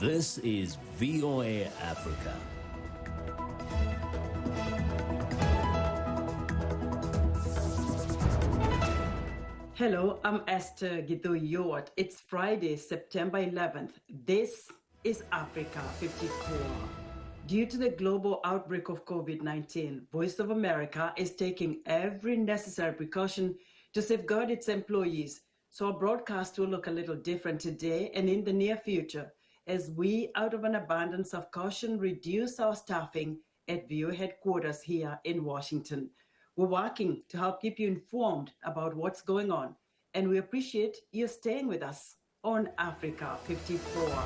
This is VOA Africa. Hello, I'm Esther Githui-Ewart. It's Friday, September 11th. This is Africa 54. Due to the global outbreak of COVID-19, Voice of America is taking every necessary precaution to safeguard its employees. So our broadcast will look a little different today and in the near future as we, out of an abundance of caution, reduce our staffing at VOA headquarters here in Washington. We're working to help keep you informed about what's going on, and we appreciate you staying with us on Africa 54.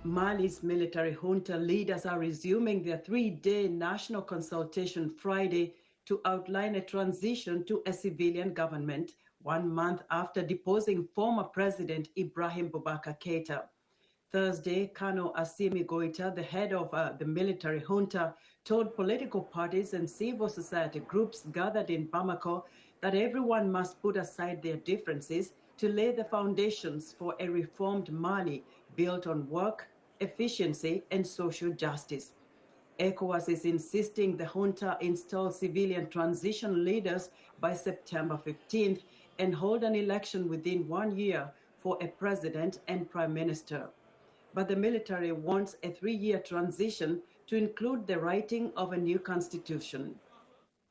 Mali's military junta leaders are resuming their three-day national consultation Friday to outline a transition to a civilian government 1 month after deposing former President Ibrahim Boubacar Keïta. Thursday, Kano Assimi Goïta, the head of the military junta, told political parties and civil society groups gathered in Bamako that everyone must put aside their differences to lay the foundations for a reformed Mali built on work, efficiency, and social justice. ECOWAS is insisting the junta install civilian transition leaders by September 15th and hold an election within 1 year for a president and prime minister. But the military wants a 3-year transition to include the writing of a new constitution.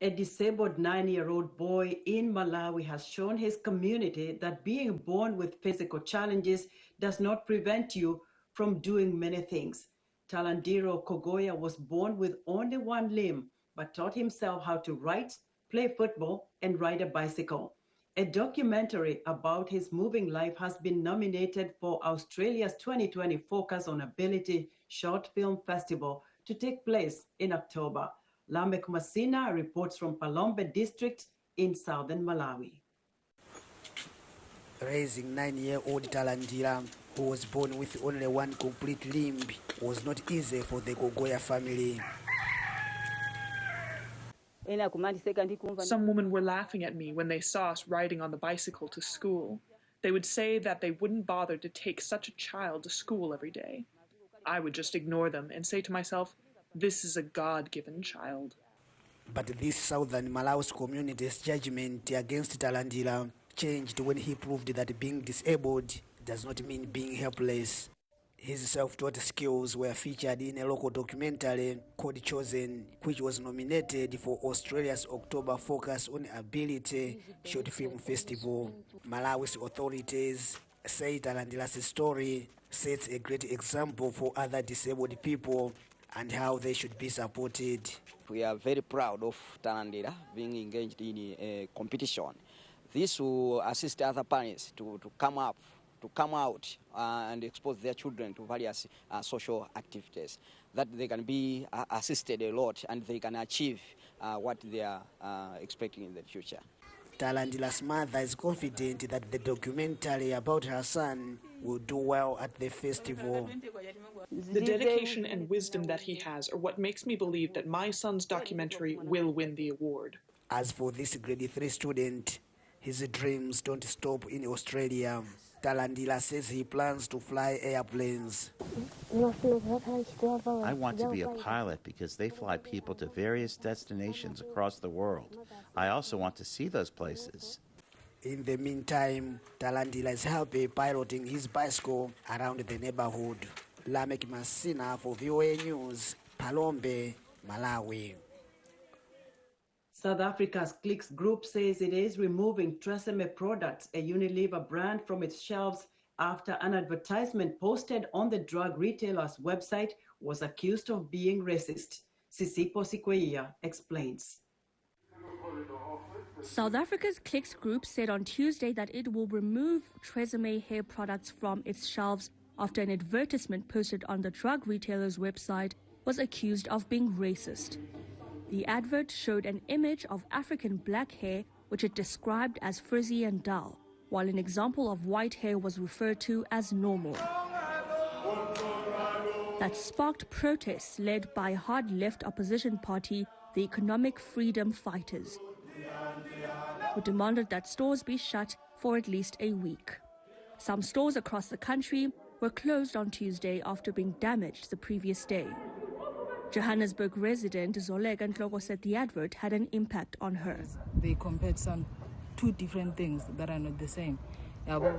A disabled 9-year-old boy in Malawi has shown his community that being born with physical challenges does not prevent you from doing many things. Talandiro Kogoya was born with only one limb, but taught himself how to write, play football, and ride a bicycle. A documentary about his moving life has been nominated for Australia's 2020 Focus on Ability Short Film Festival to take place in October. Lamek Masina reports from Palombe district in southern Malawi. Raising 9-year-old Talandira, who was born with only one complete limb, was not easy for the Kogoya family. Some women were laughing at me when they saw us riding on the bicycle to school. They would say that they wouldn't bother to take such a child to school every day. I would just ignore them and say to myself, this is a God-given child. But this southern Malawi's community's judgment against Talandira changed when he proved that being disabled does not mean being helpless. His self-taught skills were featured in a local documentary called Chosen, which was nominated for Australia's October Focus on Ability Short Film Festival. Malawi's authorities say Talandira's story sets a great example for other disabled people and how they should be supported. We are very proud of Talandira being engaged in a competition. This will assist other parents to come out and expose their children to various social activities, that they can be assisted a lot and they can achieve what they are expecting in the future. Talandira's mother is confident that the documentary about her son will do well at the festival. The dedication and wisdom that he has are what makes me believe that my son's documentary will win the award. As for this grade 3 student, his dreams don't stop in Australia. Talandira says he plans to fly airplanes. I want to be a pilot because they fly people to various destinations across the world. I also want to see those places. In the meantime, Talandira is happy piloting his bicycle around the neighborhood. Lamek Masina for VOA News, Palombe, Malawi. South Africa's Clix group says it is removing Tresemme products, a Unilever brand, from its shelves after an advertisement posted on the drug retailer's website was accused of being racist. Sisipo Sikweya explains. South Africa's Clix group said on Tuesday that it will remove Tresemme hair products from its shelves after an advertisement posted on the drug retailer's website was accused of being racist. The advert showed an image of African black hair, which it described as frizzy and dull, while an example of white hair was referred to as normal. That sparked protests led by hard-left opposition party, the Economic Freedom Fighters, who demanded that stores be shut for at least a week. Some stores across the country were were closed on Tuesday after being damaged the previous day. Johannesburg resident Zolega Ntloko said the advert had an impact on her. They compared two different things that are not the same.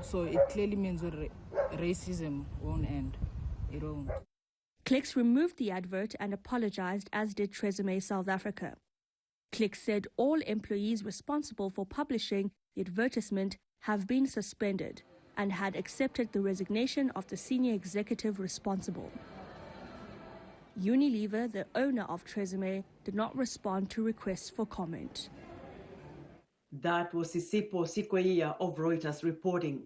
So it clearly means that racism won't end. It won't. Clix removed the advert and apologized, as did Tresemme South Africa. Clix said all employees responsible for publishing the advertisement have been suspended and had accepted the resignation of the senior executive responsible. Unilever, the owner of Tresemme, did not respond to requests for comment. That was Sisipo Sikweya of Reuters reporting.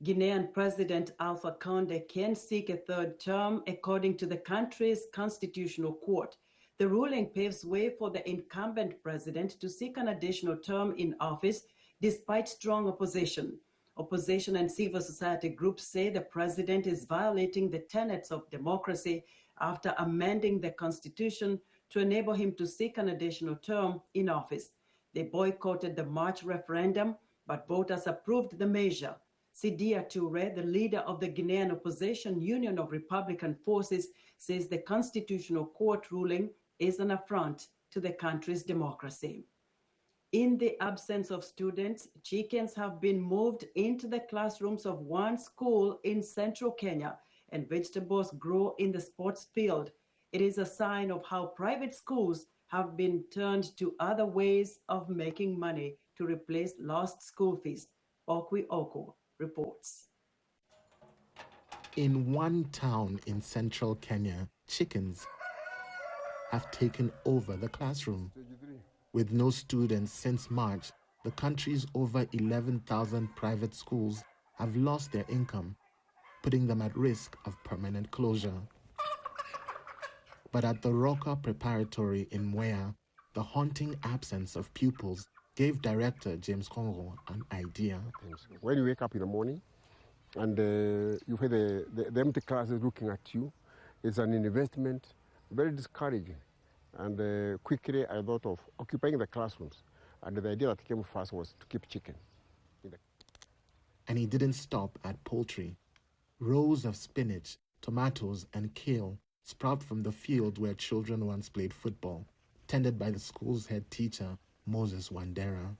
Guinean President Alpha Conde can seek a third term according to the country's constitutional court. The ruling paves way for the incumbent president to seek an additional term in office despite strong opposition. Opposition and civil society groups say the president is violating the tenets of democracy after amending the constitution to enable him to seek an additional term in office. They boycotted the March referendum, but voters approved the measure. Sidia Toure, the leader of the Guinean Opposition Union of Republican Forces, says the constitutional court ruling is an affront to the country's democracy. In the absence of students, chickens have been moved into the classrooms of one school in central Kenya, and vegetables grow in the sports field. It is a sign of how private schools have been turned to other ways of making money to replace lost school fees. Okwi Oko reports. In one town in central Kenya, chickens have taken over the classroom. With no students since March, the country's over 11,000 private schools have lost their income, putting them at risk of permanent closure. But at the Roka Preparatory in Mwea, the haunting absence of pupils gave director James Kongo an idea. When you wake up in the morning and you hear the empty classes looking at you, it's an investment, very discouraging. And quickly I thought of occupying the classrooms. And the idea that came first was to keep chicken. And he didn't stop at poultry. Rows of spinach, tomatoes, and kale sprout from the field where children once played football, tended by the school's head teacher, Moses Wandera.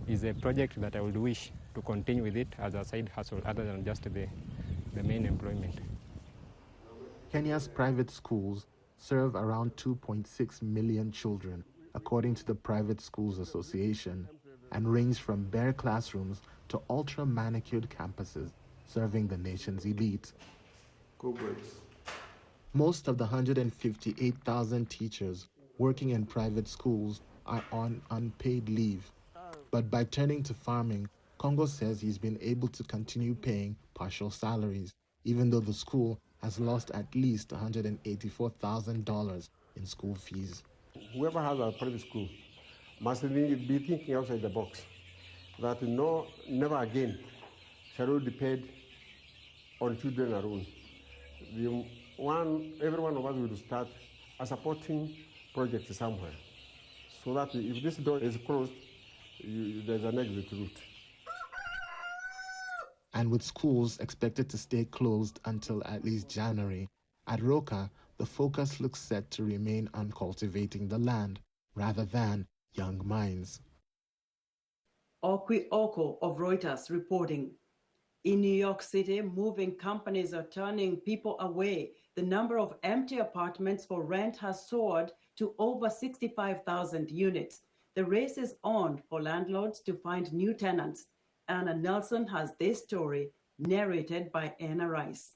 It's a project that I would wish to continue with it as a side hustle other than just the main employment. Kenya's private schools serve around 2.6 million children, according to the Private Schools Association, and range from bare classrooms to ultra-manicured campuses, serving the nation's elite. Most of the 158,000 teachers working in private schools are on unpaid leave. But by turning to farming, Kongo says he's been able to continue paying partial salaries, even though the school has lost at least $184,000 in school fees. Whoever has a private school must be thinking outside the box, that never again shall we depend on children alone. Every one of us will start a supporting project somewhere, so that if this door is closed, there's an exit route. And with schools expected to stay closed until at least January, at Roka, the focus looks set to remain on cultivating the land rather than young minds. Okwi Oko of Reuters reporting. In New York City, moving companies are turning people away. The number of empty apartments for rent has soared to over 65,000 units. The race is on for landlords to find new tenants. Anna Nelson has this story, narrated by Anna Rice.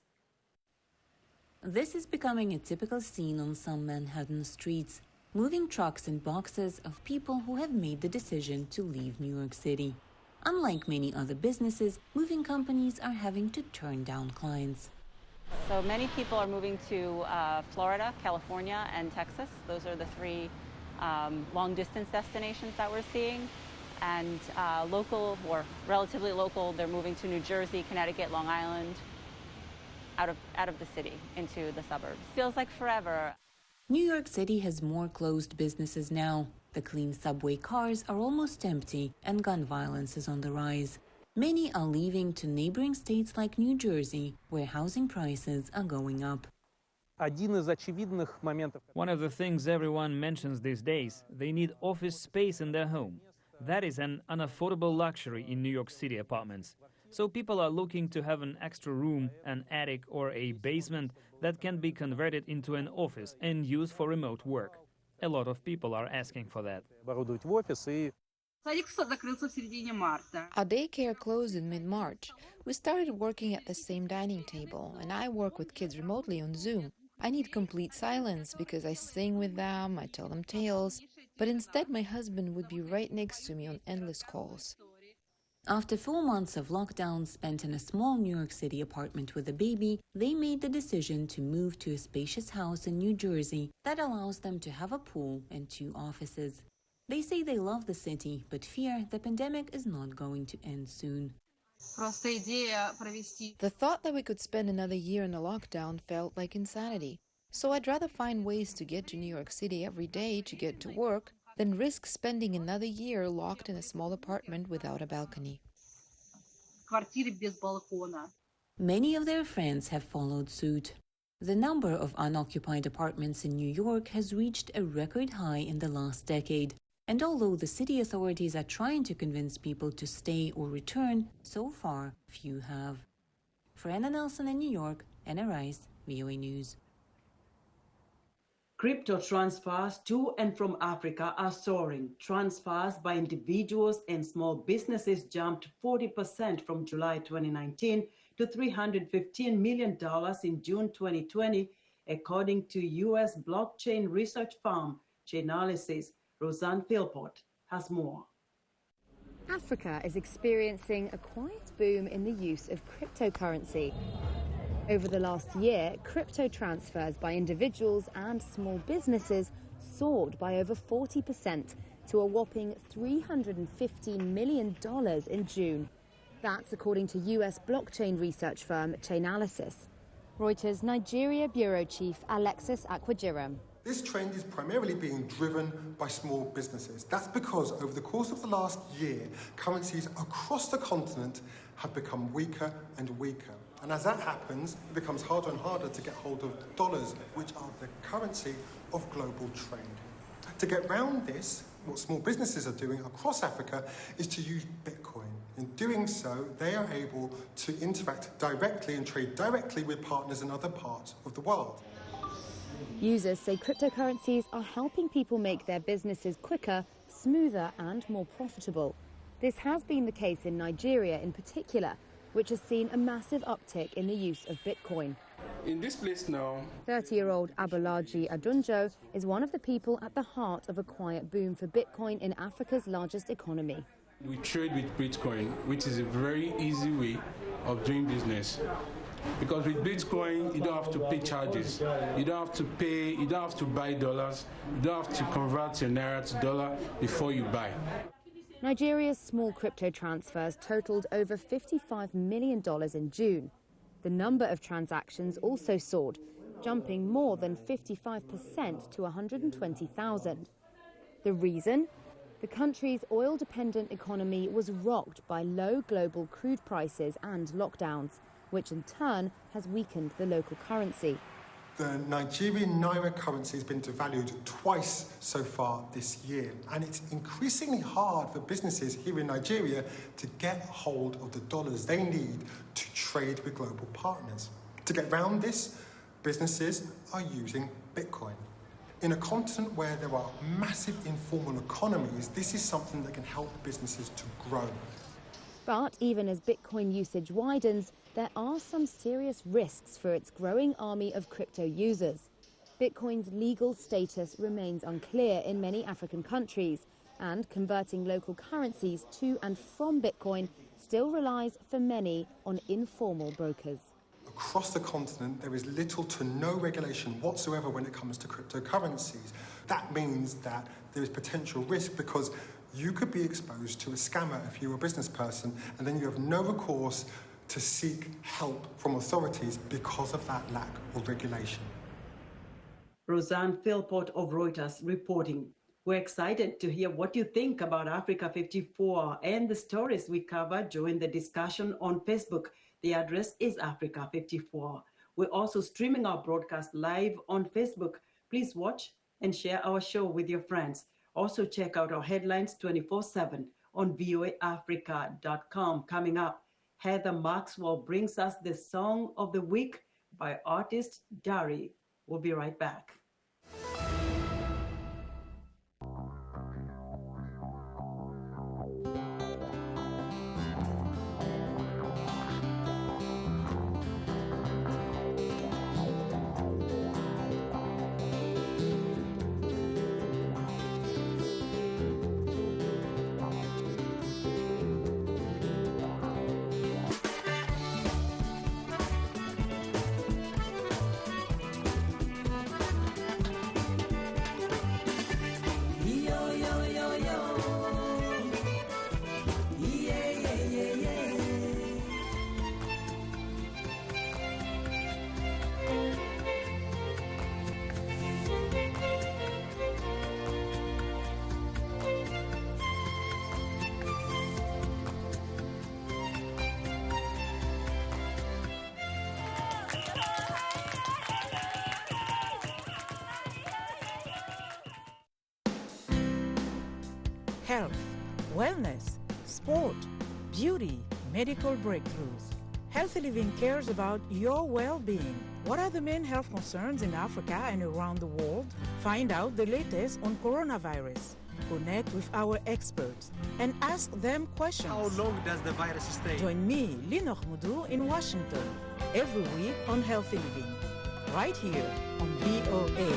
This is becoming a typical scene on some Manhattan streets, moving trucks and boxes of people who have made the decision to leave New York City. Unlike many other businesses, moving companies are having to turn down clients. So many people are moving to Florida, California, and Texas. Those are the three long-distance destinations that we're seeing. And local, or relatively local, they're moving to New Jersey, Connecticut, Long Island, out of the city into the suburbs. Feels like forever. New York City has more closed businesses now. The clean subway cars are almost empty, and gun violence is on the rise. Many are leaving to neighboring states like New Jersey, where housing prices are going up. One of the things everyone mentions these days, they need office space in their home. That is an unaffordable luxury in New York City apartments. So people are looking to have an extra room, an attic or a basement that can be converted into an office and used for remote work. A lot of people are asking for that. Our daycare closed in mid-March. We started working at the same dining table, and I work with kids remotely on Zoom. I need complete silence because I sing with them, I tell them tales, but instead my husband would be right next to me on endless calls. After 4 months of lockdown spent in a small New York City apartment with a baby, they made the decision to move to a spacious house in New Jersey that allows them to have a pool and 2 offices. They say they love the city, but fear the pandemic is not going to end soon. The thought that we could spend another year in a lockdown felt like insanity. So I'd rather find ways to get to New York City every day to get to work than risk spending another year locked in a small apartment without a balcony. Many of their friends have followed suit. The number of unoccupied apartments in New York has reached a record high in the last decade. And although the city authorities are trying to convince people to stay or return, so far, few have. For Anna Nelson in New York, Anna Rice, VOA News. Crypto transfers to and from Africa are soaring. Transfers by individuals and small businesses jumped 40% from July 2019 to $315 million in June 2020, according to U.S. blockchain research firm Chainalysis. Roseanne Philpott has more. Africa is experiencing a quiet boom in the use of cryptocurrency. Over the last year, crypto transfers by individuals and small businesses soared by over 40% to a whopping $315 million in June. That's according to US blockchain research firm Chainalysis. Reuters Nigeria bureau chief Alexis Akwajiram. This trend is primarily being driven by small businesses. That's because over the course of the last year, currencies across the continent have become weaker and weaker. And as that happens, it becomes harder and harder to get hold of dollars, which are the currency of global trade. To get round this, what small businesses are doing across Africa is to use Bitcoin. In doing so, they are able to interact directly and trade directly with partners in other parts of the world. Users say cryptocurrencies are helping people make their businesses quicker, smoother and more profitable. This has been the case in Nigeria in particular, which has seen a massive uptick in the use of Bitcoin. In this place now, 30-year-old Abolaji Adunjo is one of the people at the heart of a quiet boom for Bitcoin in Africa's largest economy. we trade with Bitcoin, which is a very easy way of doing business. Because with Bitcoin, you don't have to pay charges. You don't have to buy dollars. You don't have to convert your naira to dollar before you buy. Nigeria's small crypto transfers totaled over $55 million in June. The number of transactions also soared, jumping more than 55% to 120,000. The reason? The country's oil-dependent economy was rocked by low global crude prices and lockdowns, which in turn has weakened the local currency. The Nigerian naira currency has been devalued twice so far this year, and it's increasingly hard for businesses here in Nigeria to get hold of the dollars they need to trade with global partners. To get round this, businesses are using Bitcoin. In a continent where there are massive informal economies, this is something that can help businesses to grow. But even as Bitcoin usage widens, there are some serious risks for its growing army of crypto users. Bitcoin's legal status remains unclear in many African countries, and converting local currencies to and from Bitcoin still relies for many on informal brokers. Across the continent, there is little to no regulation whatsoever when it comes to cryptocurrencies. That means that there is potential risk because you could be exposed to a scammer if you're a business person, and then you have no recourse to seek help from authorities because of that lack of regulation. Roseanne Philpott of Reuters reporting. We're excited to hear what you think about Africa 54 and the stories we cover during the discussion on Facebook. The address is Africa 54. We're also streaming our broadcast live on Facebook. Please watch and share our show with your friends. Also check out our headlines 24/7 on voaafrica.com. Coming up, Heather Maxwell brings us the Song of the Week by artist Dari. We'll be right back. Health, wellness, sport, beauty, medical breakthroughs. Healthy Living cares about your well-being. What are the main health concerns in Africa and around the world? Find out the latest on coronavirus. Connect with our experts and ask them questions. How long does the virus stay? Join me, Linoch Mudu, in Washington, every week on Healthy Living, right here on VOA.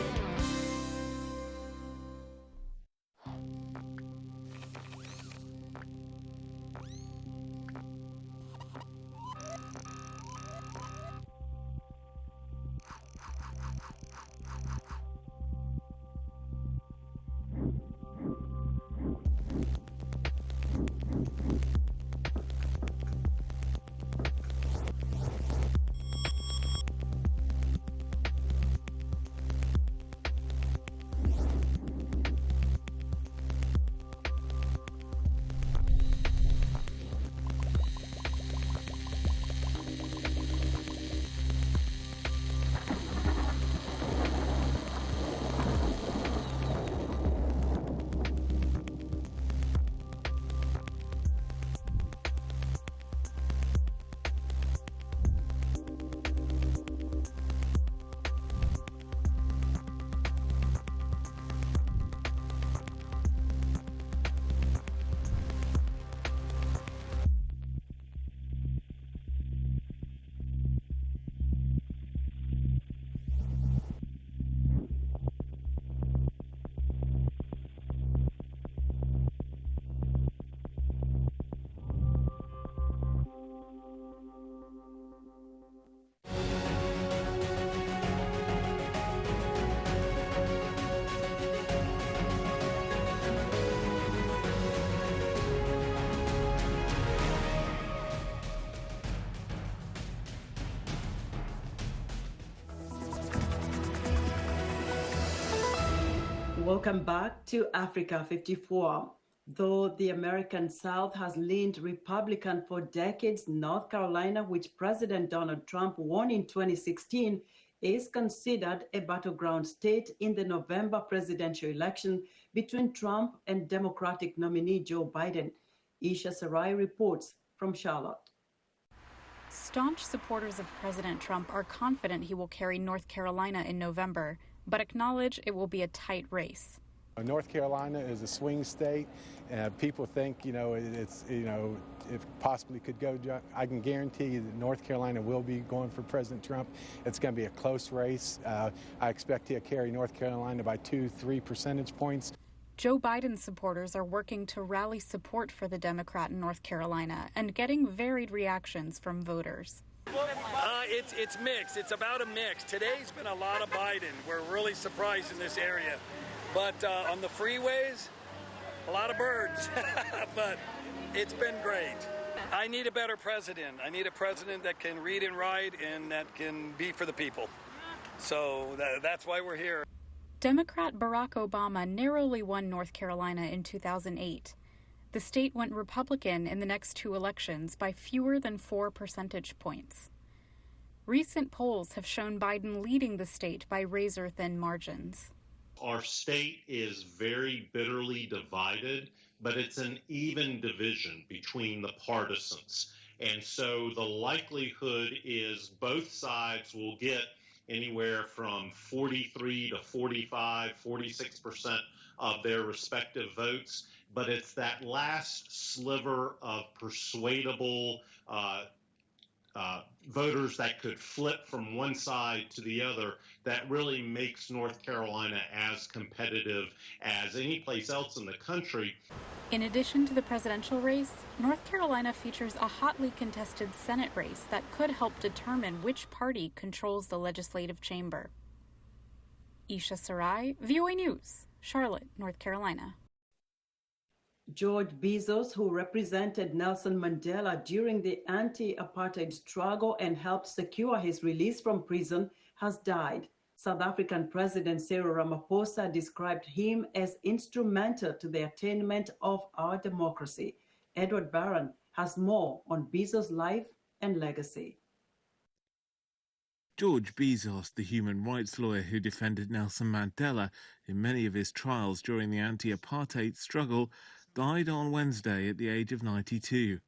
Welcome back to Africa 54. Though the American South has leaned Republican for decades, North Carolina, which President Donald Trump won in 2016, is considered a battleground state in the November presidential election between Trump and Democratic nominee Joe Biden. Isha Sarai reports from Charlotte. Staunch supporters of President Trump are confident he will carry North Carolina in November, but acknowledge it will be a tight race. North Carolina is a swing state. People think, it's, if possibly could go. I can guarantee you that North Carolina will be going for President Trump. It's going to be a close race. I expect he'll carry North Carolina by 2-3 percentage points. Joe Biden's supporters are working to rally support for the Democrat in North Carolina and getting varied reactions from voters. It's mixed. It's about a mix. Today's been a lot of Biden. We're really surprised in this area. But on the freeways, a lot of birds. But it's been great. I need a better president. I need a president that can read and write and that can be for the people. So that's why we're here. Democrat Barack Obama narrowly won North Carolina in 2008. The state went Republican in the next two elections by fewer than 4 percentage points. Recent polls have shown Biden leading the state by razor-thin margins. Our state is very bitterly divided, but it's an even division between the partisans. And so the likelihood is both sides will get anywhere from 43 to 45, 46% of their respective votes. But it's that last sliver of persuadable voters that could flip from one side to the other that really makes North Carolina as competitive as any place else in the country. In addition to the presidential race, North Carolina features a hotly contested Senate race that could help determine which party controls the legislative chamber. Isha Sarai, VOA News, Charlotte, North Carolina. George Bizos, who represented Nelson Mandela during the anti-apartheid struggle and helped secure his release from prison, has died. South African President Cyril Ramaphosa described him as instrumental to the attainment of our democracy. Edward Barron has more on Bizos' life and legacy. George Bizos, the human rights lawyer who defended Nelson Mandela in many of his trials during the anti-apartheid struggle, died on Wednesday at the age of 92.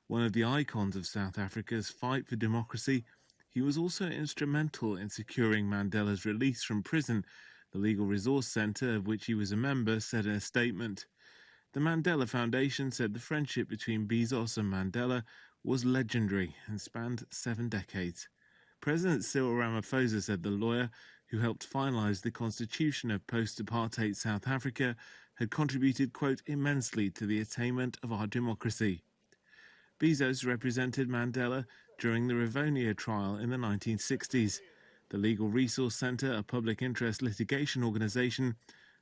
One of the icons of South Africa's fight for democracy, he was also instrumental in securing Mandela's release from prison, the Legal Resource Centre, of which he was a member, said in a statement. The Mandela Foundation said the friendship between Bizos and Mandela was legendary and spanned 7 decades. President Cyril Ramaphosa said the lawyer, who helped finalise the constitution of post-apartheid South Africa, had contributed, quote, immensely to the attainment of our democracy. Bizos represented Mandela during the Rivonia trial in the 1960s. The Legal Resource Centre, a public interest litigation organisation,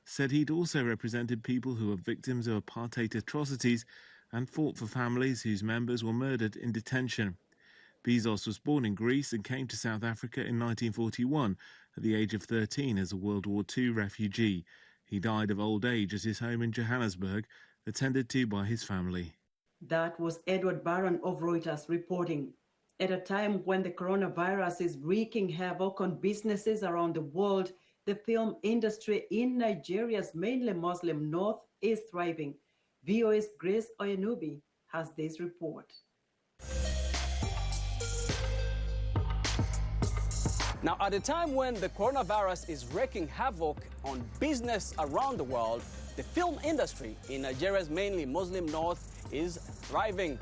said he'd also represented people who were victims of apartheid atrocities and fought for families whose members were murdered in detention. Bizos was born in Greece and came to South Africa in 1941 at the age of 13 as a World War II refugee. He died of old age at his home in Johannesburg, attended to by his family. That was Edward Barron of Reuters reporting. At a time when the coronavirus is wreaking havoc on businesses around the world, the film industry in Nigeria's mainly Muslim north is thriving. VOA's Grace Oyenubi has this report. Now, at a time when the coronavirus is wreaking havoc on business around the world, the film industry in Nigeria's mainly Muslim north is thriving.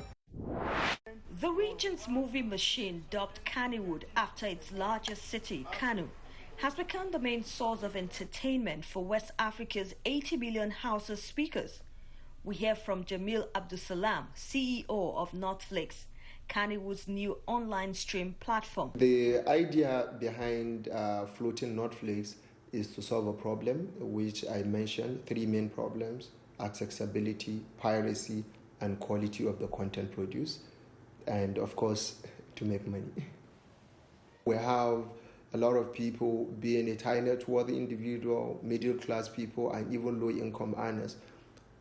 The region's movie machine, dubbed Kannywood after its largest city, Kano, has become the main source of entertainment for West Africa's 80 million Hausa speakers. We hear from Jamil Abdusalam, CEO of Netflix, Kannywood's new online stream platform. The idea behind floating Netflix is to solve a problem, which I mentioned, 3 main problems: accessibility, piracy, and quality of the content produced, and of course, to make money. We have a lot of people, being a high net worth individual, middle class people, and even low income earners.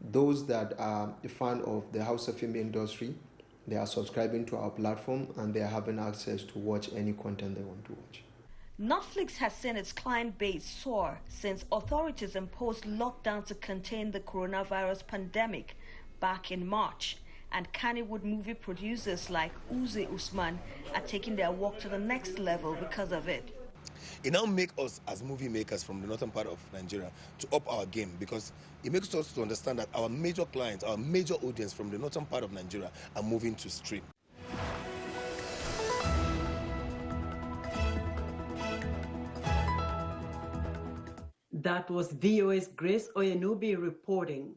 Those that are a fan of the Hausa film industry, they are subscribing to our platform and they are having access to watch any content they want to watch. Netflix has seen its client base soar since authorities imposed lockdown to contain the coronavirus pandemic back in March. And Kannywood movie producers like Uze Usman are taking their work to the next level because of it. It now makes us as movie makers from the northern part of Nigeria to up our game, because it makes us to understand that our major clients, our major audience from the northern part of Nigeria are moving to stream. That was VOA's Grace Oyenubi reporting.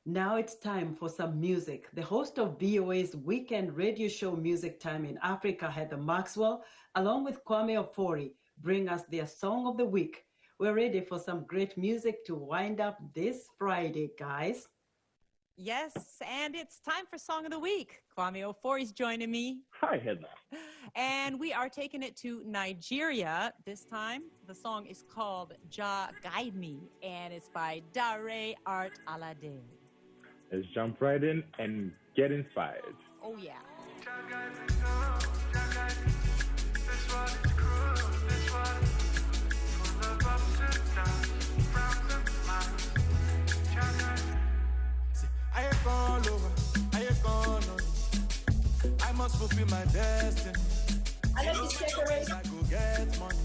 Now it's time for some music. The host of VOA's weekend radio show Music Time in Africa, Heather Maxwell, along with Kwame Ofori, bring us their song of the week. We're ready for some great music to wind up this Friday, guys. Yes, and it's time for Song of the Week. Kwame Ofori's joining me. Hi, Heather. And we are taking it to Nigeria this time. The song is called Ja Guide Me, and it's by Dare Art Alade. Let's jump right in and get inspired. Oh, yeah. I ain't gone over, I ain't gone on. I must fulfill my destiny. I like this decoration. I go get money.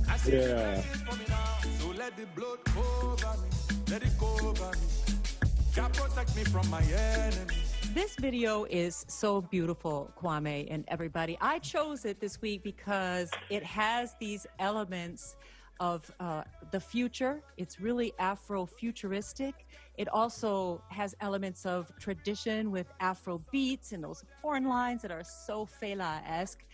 I see the for me now. So let the blood cover me, let it cover me. God protect me from my enemy. This video is so beautiful, Kwame and everybody. I chose it this week because it has these elements of the future. It's really Afro-futuristic. It also has elements of tradition with Afro beats and those horn lines that are so Fela-esque.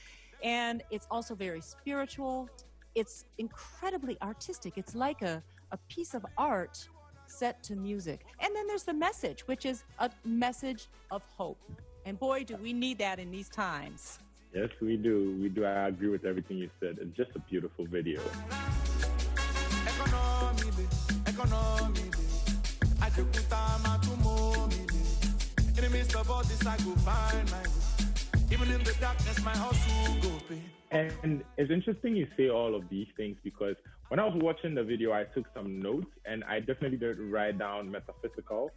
And it's also very spiritual. It's incredibly artistic. It's like a piece of art set to music. And then there's the message, which is a message of hope. And boy, do we need that in these times. Yes, we do. We do. I agree with everything you said. It's just a beautiful video. In the midst of all this, I go find my way. Even in the darkness, my house will go pay. And it's interesting you say all of these things because when I was watching the video, I took some notes and I definitely did write down metaphysical,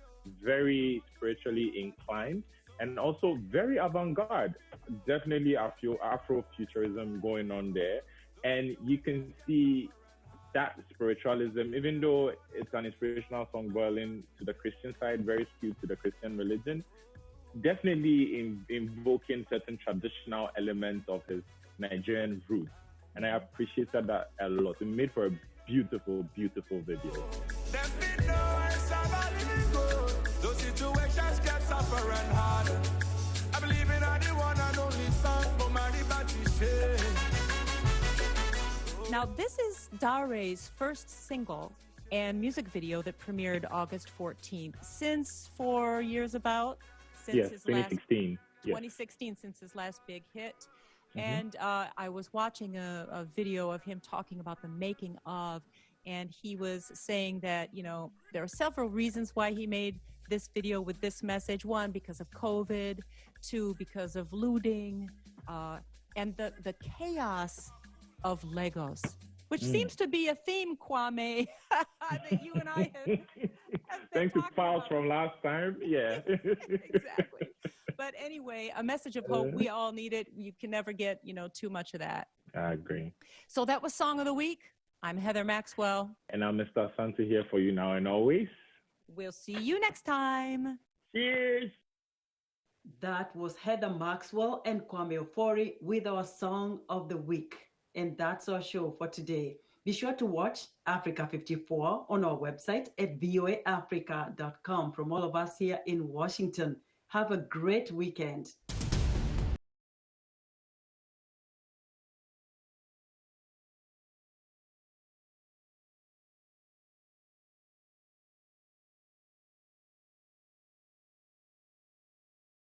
very spiritually inclined, and also very avant-garde. Definitely Afro-futurism going on there. And you can see that spiritualism, even though it's an inspirational song boiling to the Christian side, very skewed to the Christian religion, definitely invoking certain traditional elements of his Nigerian roots. And I appreciated that a lot. It made for a beautiful, beautiful video. Those situations get tougher and harder. I believe in the one and only song, but my liberty share. Now, this is Dare's first single and music video that premiered August 14th. Since 4 years about? Since his 2016. 2016, since his last big hit. Mm-hmm. And I was watching a video of him talking about the making of, and he was saying that, you know, there are several reasons why he made this video with this message. One, because of COVID. Two, because of looting. And the chaos of Lagos, which seems to be a theme, Kwame, that you and I have Thanks to files from last time. Yeah. Exactly. But anyway, a message of hope. We all need it. You can never get, too much of that. I agree. So that was Song of the Week. I'm Heather Maxwell. And I'm Mr. Asante here for you now and always. We'll see you next time. Cheers. That was Heather Maxwell and Kwame Ofori with our Song of the Week. And that's our show for today. Be sure to watch Africa 54 on our website at voaafrica.com. From all of us here in Washington, have a great weekend.